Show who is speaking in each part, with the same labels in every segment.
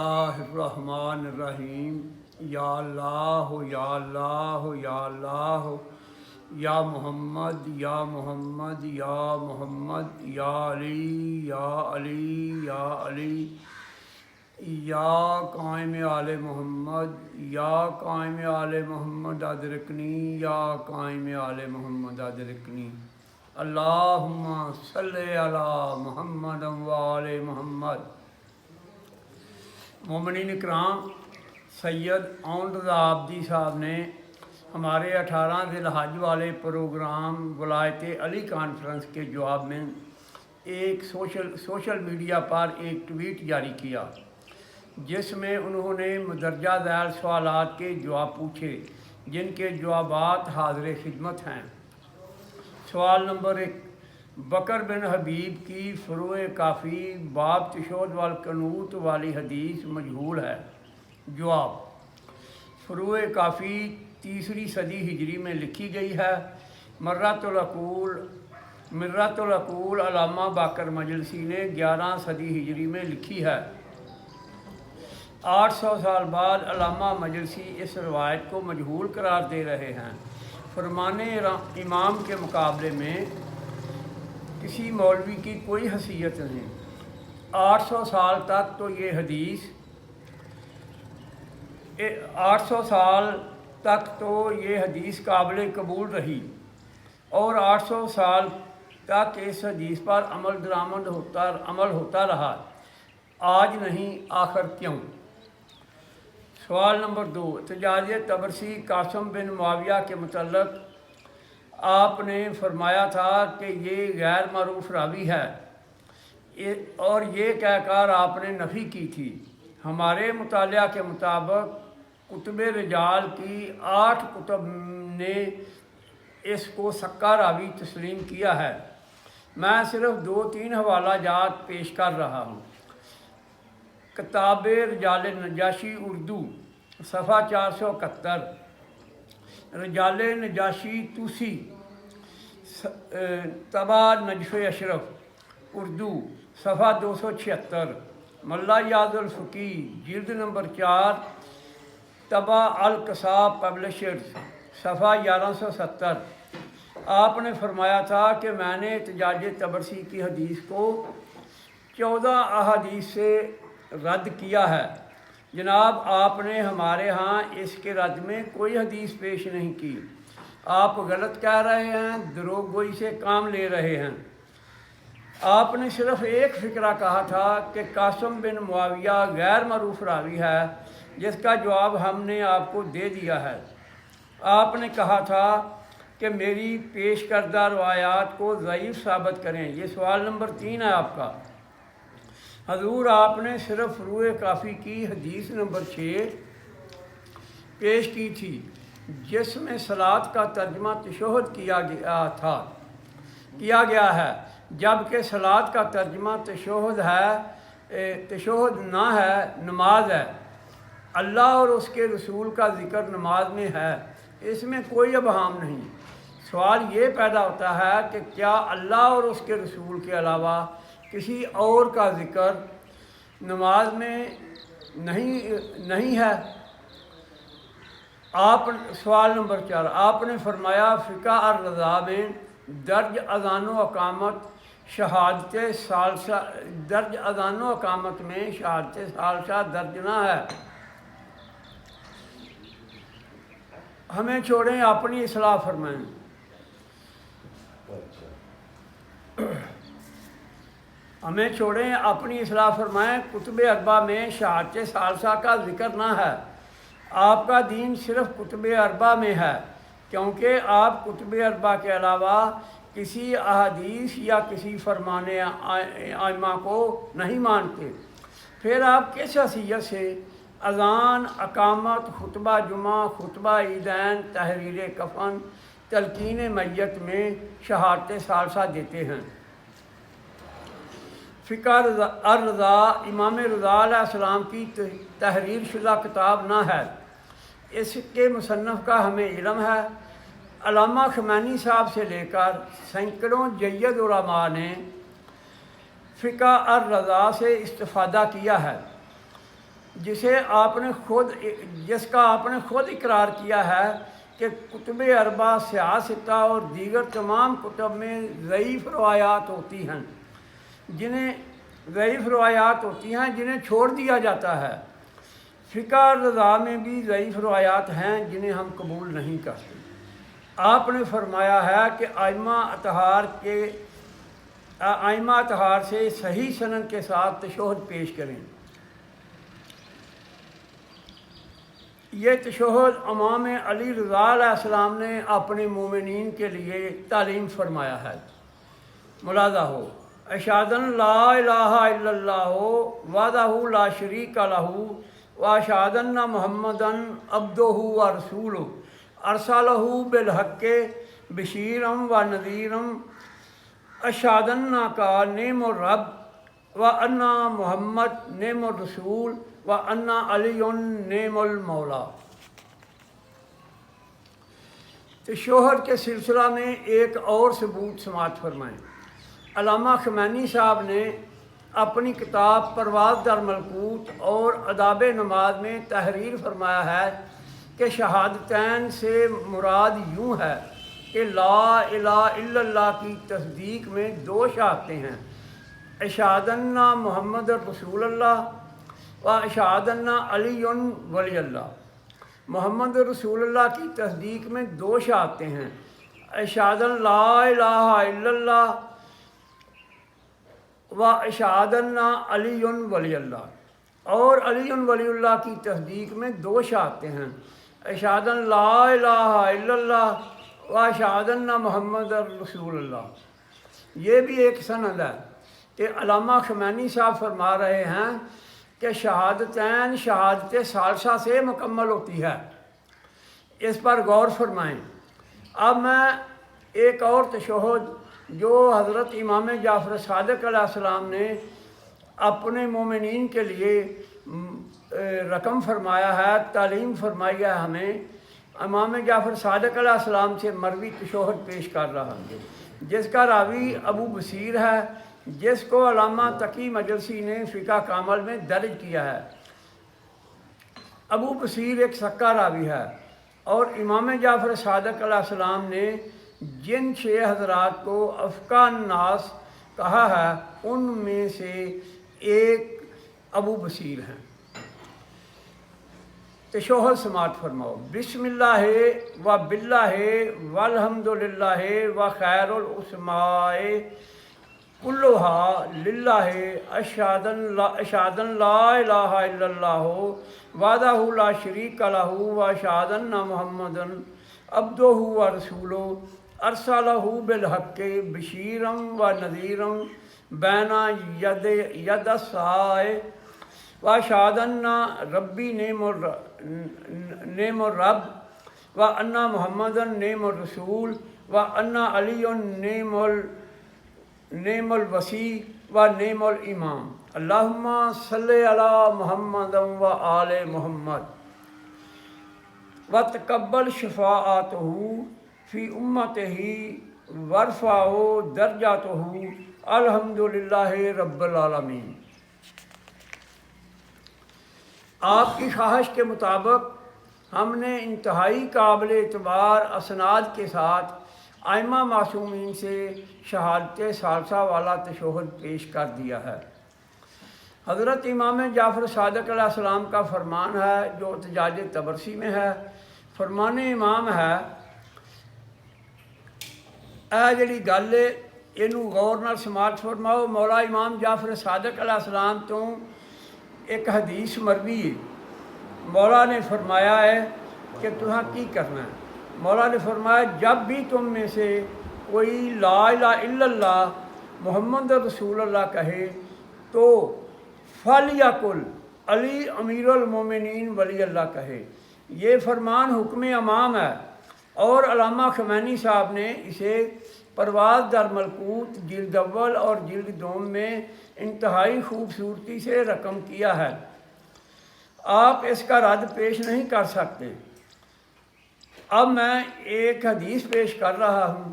Speaker 1: الرحمن یا اللہ یا اللہ یا اللہ یا محمد یا محمد یا محمد یا علی یا علی یا علی یا قائم آل محمد یا قائم آل محمد ادرکنی یا قائم آل محمد ادرکنی اللہم صلی علی محمد و آل محمد۔ مومنین اکرام، سید اون رضا عابدی صاحب نے ہمارے 18 ذی الحج والے پروگرام ولایت علی کانفرنس کے جواب میں ایک سوشل میڈیا پر ایک ٹویٹ جاری کیا، جس میں انہوں نے مندرجہ ذیل سوالات کے جواب پوچھے، جن کے جوابات حاضر خدمت ہیں۔ سوال نمبر 1، بکر بن حبیب کی فروع کافی باب تشہد والقنوت والی حدیث مجہول ہے۔ جواب: فروع کافی 3 صدی ہجری میں لکھی گئی ہے۔ مرۃ العقول علامہ باقر مجلسی نے 11 صدی ہجری میں لکھی ہے۔ 800 سال بعد علامہ مجلسی اس روایت کو مجہول قرار دے رہے ہیں۔ فرمان امام کے مقابلے میں کسی مولوی کی کوئی حیثیت نہیں۔ 800 سال تک تو یہ حدیث 800 سال تک تو یہ حدیث قابل قبول رہی، اور 800 سال تک اس حدیث پر عمل ہوتا رہا۔ آج نہیں، آخر کیوں؟ سوال نمبر 2، احتجاج طبرسی قاسم بن معاویہ کے متعلق آپ نے فرمایا تھا کہ یہ غیر معروف راوی ہے، اور یہ کہہ کر آپ نے نفی کی تھی۔ ہمارے مطالعہ کے مطابق کتب رجال کی 8 کتب نے اس کو سکا راوی تسلیم کیا ہے۔ میں صرف 2-3 حوالہ جات پیش کر رہا ہوں۔ کتاب رجال نجاشی اردو، صفحہ 471، رجال نجاشی توسی، طبع نجف اشرف اردو، صفحہ 276، ملا یاد الفقی، جلد نمبر 4، طبع القصاب پبلشرز، صفحہ 1170۔ آپ نے فرمایا تھا کہ میں نے احتجاج طبرسی کی حدیث کو 14 احادیث سے رد کیا ہے۔ جناب، آپ نے ہمارے ہاں اس کے رد میں کوئی حدیث پیش نہیں کی۔ آپ غلط کہہ رہے ہیں، دروغ گوئی سے کام لے رہے ہیں۔ آپ نے صرف ایک فقرہ کہا تھا کہ قاسم بن معاویہ غیر معروف راوی ہے، جس کا جواب ہم نے آپ کو دے دیا ہے۔ آپ نے کہا تھا کہ میری پیش کردہ روایات کو ضعیف ثابت کریں۔ یہ سوال نمبر 3 ہے آپ کا۔ حضور، آپ نے صرف فروع کافی کی حدیث نمبر 6 پیش کی تھی، جس میں صلاۃ کا ترجمہ تشہد کیا گیا ہے، جبکہ صلاۃ کا ترجمہ تشہد نہ ہے، نماز ہے۔ اللہ اور اس کے رسول کا ذکر نماز میں ہے، اس میں کوئی ابہام نہیں۔ سوال یہ پیدا ہوتا ہے کہ کیا اللہ اور اس کے رسول کے علاوہ کسی اور کا ذکر نماز میں نہیں ہے؟ سوال نمبر 4، آپ نے فرمایا فقہ الرضا میں درج اذان و اقامت شہادت میں شہادت ثالثہ درج نہ ہے۔ ہمیں چھوڑیں، اپنی اصلاح فرمائیں۔ ہمیں چھوڑیں، اپنی اصلاح فرمائیں۔ کتب اربع میں شہادت ثالثہ کا ذکر نہ ہے۔ آپ کا دین صرف کتب اربع میں ہے، کیونکہ آپ کتب اربع کے علاوہ کسی احادیث یا کسی فرمان ائمہ کو نہیں مانتے۔ پھر آپ کس حیثیت سے اذان، اقامت، خطبہ جمعہ، خطبہ عیدین، تحریر کفن، تلقین میت میں شہادت ثالثہ دیتے ہیں؟ فقہ الرضا امام رضا علیہ السلام کی تحریر شدہ کتاب نہ ہے۔ اس کے مصنف کا ہمیں علم ہے۔ علامہ خمینی صاحب سے لے کر سینکڑوں جید علماء نے فقہ الرضا سے استفادہ کیا ہے۔ جس کا آپ نے خود اقرار کیا ہے کہ کتب اربع سیاستہ اور دیگر تمام کتب میں ضعیف روایات ہوتی ہیں جنہیں چھوڑ دیا جاتا ہے۔ فقہ اور رضا میں بھی ضعیف روایات ہیں جنہیں ہم قبول نہیں کرتے۔ آپ نے فرمایا ہے کہ ائمہ اطہار سے صحیح سند کے ساتھ تشہد پیش کریں۔ یہ تشہد امام علی رضا علیہ السلام نے اپنے مومنین کے لیے تعلیم فرمایا ہے۔ ملاحظہ ہو، اشہد ان لا الہ الا اللہ وحدہ لا شریک لہ واشہد ان محمدً عبدہ ورسولہ ارسلہ بالحق بشیرا ونذیرا اشہد ان کا نعم الرب وان محمد نعم الرسول وان علی نعم المولا۔ تشہد کے سلسلہ میں ایک اور ثبوت سماعت فرمائیں۔ علامہ خمینی صاحب نے اپنی کتاب پرواز در ملکوت اور آداب نماز میں تحریر فرمایا ہے کہ شہادتین سے مراد یوں ہے کہ لا الہ الا اللہ کی تصدیق میں دو شہادتیں ہیں، اشہد ان محمد رسول اللہ و اشہد ان علی ولی اللہ۔ محمد رسول اللہ کی تصدیق میں دو شہادتیں ہیں، اشہد ان لا الہ الا اللہ و اشہد ان علی ولی اللہ، اور علی ولی اللہ کی تصدیق میں دو شہادتیں ہیں، اشہد ان لا الہ الا اللہ و اشہد ان محمد رسول اللہ۔ یہ بھی ایک سند ہے کہ علامہ خمینی صاحب فرما رہے ہیں کہ شہادتین شہادت ثالثہ سے مکمل ہوتی ہے۔ اس پر غور فرمائیں۔ اب میں ایک اور تشہد جو حضرت امام جعفر صادق علیہ السلام نے اپنے مومنین کے لیے رقم فرمایا ہے، تعلیم فرمائی ہے ہمیں، امام جعفر صادق علیہ السلام سے مروی تشہد پیش کر رہا ہوں، جس کا راوی ابو بصیر ہے، جس کو علامہ تقی مجلسی نے فقہ کامل میں درج کیا ہے۔ ابو بصیر ایک سکہ راوی ہے، اور امام جعفر صادق علیہ السلام نے جن 6 حضرات کو افقہ الناس کہا ہے ان میں سے ایک ابو بصیر ہیں۔ تشہد سماعت فرماؤ۔ بسم اللہ و باللہ والحمد للہ و خیر الاسماء کلھا للہ اشہد ان لا الہ الا اللہ وحدہ لا شریک لہ و اشہد ان محمدًا عبدہ ورسولہ ارسلہ بالحق بشیرا ونذیرا بین ید الساعة واشہد ان ربی نعم الرب وان محمدا نعم الرسول وان علی نعم الوصی و نعم الامام۔ اللہم صلی علی محمد و آل محمد وتقبل شفاعتہ فی امتہ وارفع درجاتہ الحمد للہ رب العالمین۔ آپ کی خواہش کے مطابق ہم نے انتہائی قابل اعتبار اسناد کے ساتھ ائمہ معصومین سے شہادت ثالثہ والا تشہد پیش کر دیا ہے۔ حضرت امام جعفر صادق علیہ السلام کا فرمان ہے جو احتجاج طبرسی میں ہے۔ فرمان امام ہے، اے جڑی گل ہے اینوں غور نال سماعت فرماؤ۔ مولا امام جعفر صادق علیہ السلام تو ایک حدیث مروی ہے۔ مولا نے فرمایا ہے کہ تمہیں کی کرنا ہے۔ مولا نے فرمایا جب بھی تم میں سے کوئی لا الہ الا اللہ محمد رسول اللہ کہے تو فلیقل علی امیر المومنین ولی اللہ کہے۔ یہ فرمان حکم امام ہے، اور علامہ خمینی صاحب نے اسے پرواز در ملکوت جلد اول اور جلد دوم میں انتہائی خوبصورتی سے رقم کیا ہے۔ آپ اس کا رد پیش نہیں کر سکتے۔ اب میں ایک حدیث پیش کر رہا ہوں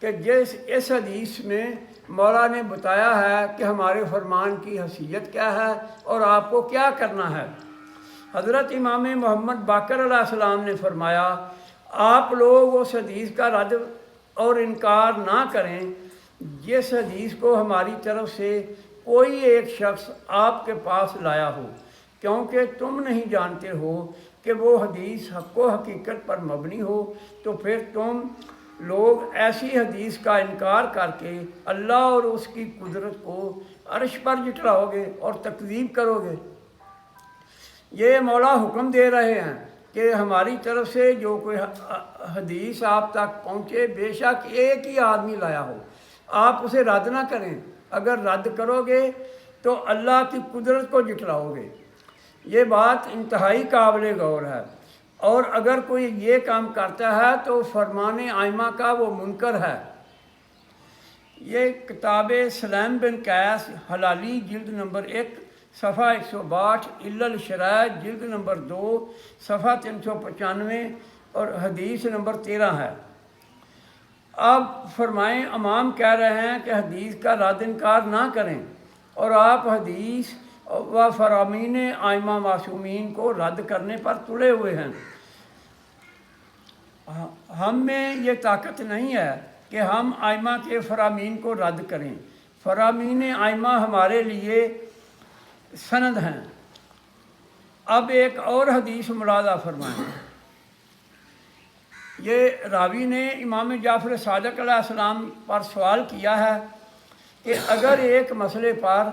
Speaker 1: کہ اس حدیث میں مولا نے بتایا ہے کہ ہمارے فرمان کی حیثیت کیا ہے اور آپ کو کیا کرنا ہے۔ حضرت امام محمد باقر علیہ السلام نے فرمایا، آپ لوگ اس حدیث کا رد اور انکار نہ کریں جس حدیث کو ہماری طرف سے کوئی ایک شخص آپ کے پاس لایا ہو، کیونکہ تم نہیں جانتے ہو کہ وہ حدیث حق و حقیقت پر مبنی ہو، تو پھر تم لوگ ایسی حدیث کا انکار کر کے اللہ اور اس کی قدرت کو عرش پر جٹلاؤ گے اور تکذیب کرو گے۔ یہ مولا حکم دے رہے ہیں کہ ہماری طرف سے جو کوئی حدیث آپ تک پہنچے، بے شک ایک ہی آدمی لایا ہو، آپ اسے رد نہ کریں۔ اگر رد کرو گے تو اللہ کی قدرت کو جٹلاؤ گے۔ یہ بات انتہائی قابل غور ہے، اور اگر کوئی یہ کام کرتا ہے تو فرمان آئمہ کا وہ منکر ہے۔ یہ کتاب سلیم بن قیس حلالی جلد نمبر 1 صفحہ 162، علل شرائع جلد نمبر 2 صفحہ 395 اور حدیث نمبر 13 ہے۔ اب فرمائیں، امام کہہ رہے ہیں کہ حدیث کا رد انکار نہ کریں، اور آپ حدیث و فرامین آئمہ معصومین کو رد کرنے پر تلے ہوئے ہیں۔ ہم میں یہ طاقت نہیں ہے کہ ہم آئمہ کے فرامین کو رد کریں۔ فرامین آئمہ ہمارے لیے سند ہیں۔ اب ایک اور حدیث ملاحظہ فرمائیں۔ یہ راوی نے امام جعفر صادق علیہ السلام پر سوال کیا ہے کہ اگر ایک مسئلے پر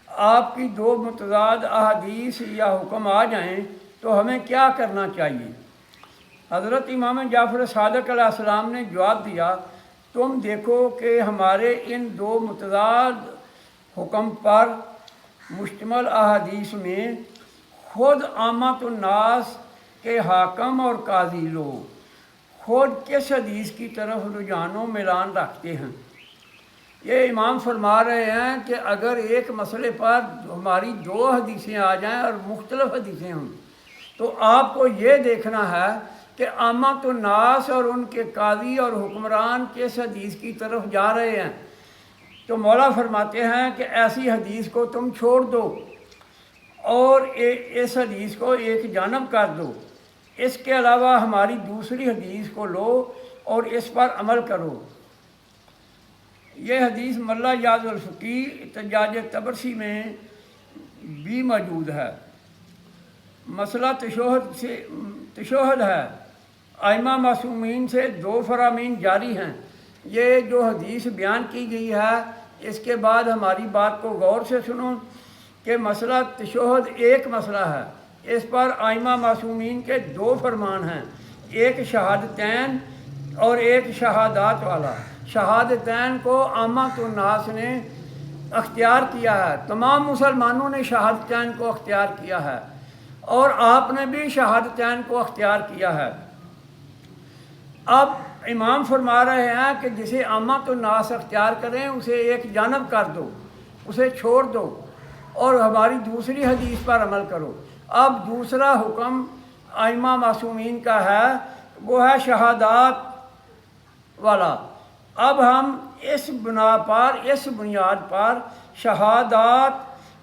Speaker 1: آپ کی دو متضاد احادیث یا حکم آ جائیں تو ہمیں کیا کرنا چاہیے؟ حضرت امام جعفر صادق علیہ السلام نے جواب دیا، تم دیکھو کہ ہمارے ان دو متضاد حکم پر مشتمل احادیث میں خود عامۃ الناس کے حاکم اور قاضی لوگ خود کس حدیث کی طرف رجحان و میلان رکھتے ہیں۔ یہ امام فرما رہے ہیں کہ اگر ایک مسئلے پر ہماری دو حدیثیں آ جائیں اور مختلف حدیثیں ہوں تو آپ کو یہ دیکھنا ہے کہ عامۃ الناس اور ان کے قاضی اور حکمران کس حدیث کی طرف جا رہے ہیں۔ تو مولا فرماتے ہیں کہ ایسی حدیث کو تم چھوڑ دو اور اس حدیث کو ایک جانب کر دو، اس کے علاوہ ہماری دوسری حدیث کو لو اور اس پر عمل کرو۔ یہ حدیث ملا یاز الفقی احتجاج تبرسی میں بھی موجود ہے۔ مسئلہ تشہد ہے۔ ائمہ معصومین سے دو فرامین جاری ہیں۔ یہ جو حدیث بیان کی گئی ہے، اس کے بعد ہماری بات کو غور سے سنو کہ مسئلہ تشہد ایک مسئلہ ہے، اس پر ائمہ معصومین کے دو فرمان ہیں، ایک شہادتین اور ایک شہادات والا۔ شہادتین کو عامۃ الناس نے اختیار کیا ہے، تمام مسلمانوں نے شہادتین کو اختیار کیا ہے، اور آپ نے بھی شہادتین کو اختیار کیا ہے۔ اب امام فرما رہے ہیں کہ جسے عامۃ الناس اختیار کریں اسے ایک جانب کر دو، اسے چھوڑ دو اور ہماری دوسری حدیث پر عمل کرو۔ اب دوسرا حکم ائمہ معصومین کا ہے، وہ ہے شہادات والا۔ اب ہم اس بنیاد پر شہادات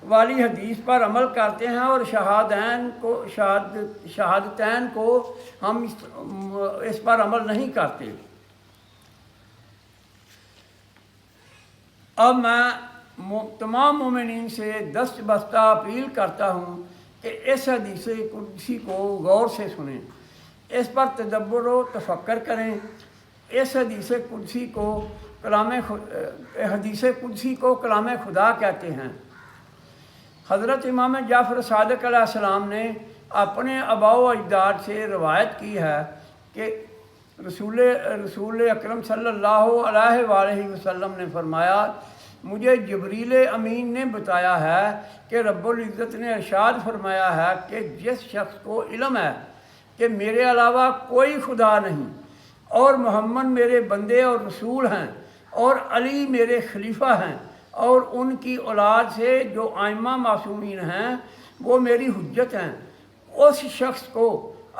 Speaker 1: والی حدیث پر عمل کرتے ہیں اور شہادتین کو ہم اس پر عمل نہیں کرتے۔ اب میں تمام مومنین سے دست بستہ اپیل کرتا ہوں کہ اس حدیث قدسی کو غور سے سنیں، اس پر تدبر و تفکر کریں۔ اس حدیث قدسی کو کلام خدا کہتے ہیں۔ حضرت امام جعفر صادق علیہ السلام نے اپنے آباء و اجداد سے روایت کی ہے کہ رسول اکرم صلی اللہ علیہ وآلہ وسلم نے فرمایا، مجھے جبریل امین نے بتایا ہے کہ رب العزت نے ارشاد فرمایا ہے کہ جس شخص کو علم ہے کہ میرے علاوہ کوئی خدا نہیں، اور محمد میرے بندے اور رسول ہیں، اور علی میرے خلیفہ ہیں، اور ان کی اولاد سے جو ائمہ معصومین ہیں وہ میری حجت ہیں، اس شخص کو